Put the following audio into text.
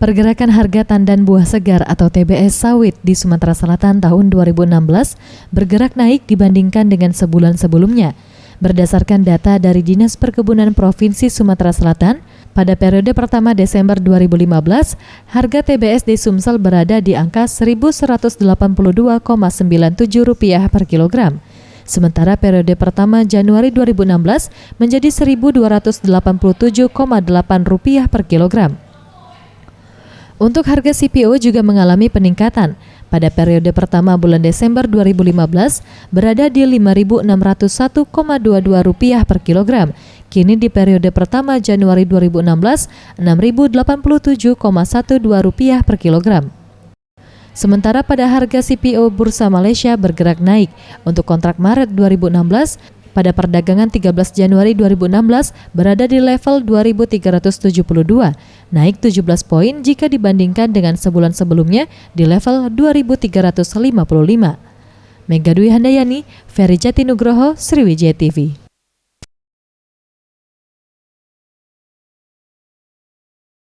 Pergerakan harga tandan buah segar atau TBS sawit di Sumatera Selatan tahun 2016 bergerak naik dibandingkan dengan sebulan sebelumnya. Berdasarkan data dari Dinas Perkebunan Provinsi Sumatera Selatan, pada periode pertama Desember 2015, harga TBS di Sumsel berada di angka Rp1.182,97 per kilogram. Sementara periode pertama Januari 2016 menjadi Rp1.287,8 per kilogram. Untuk harga CPO juga mengalami peningkatan. Pada periode pertama bulan Desember 2015 berada di Rp5.601,22 per kilogram. Kini di periode pertama Januari 2016 Rp6.087,12 per kilogram. Sementara pada harga CPO Bursa Malaysia bergerak naik. Untuk kontrak Maret 2016 pada perdagangan 13 Januari 2016 berada di level 2.372, naik 17 poin jika dibandingkan dengan sebulan sebelumnya di level 2.355. Mega Dwi Handayani, Ferry Jati Nugroho, Sriwijaya TV.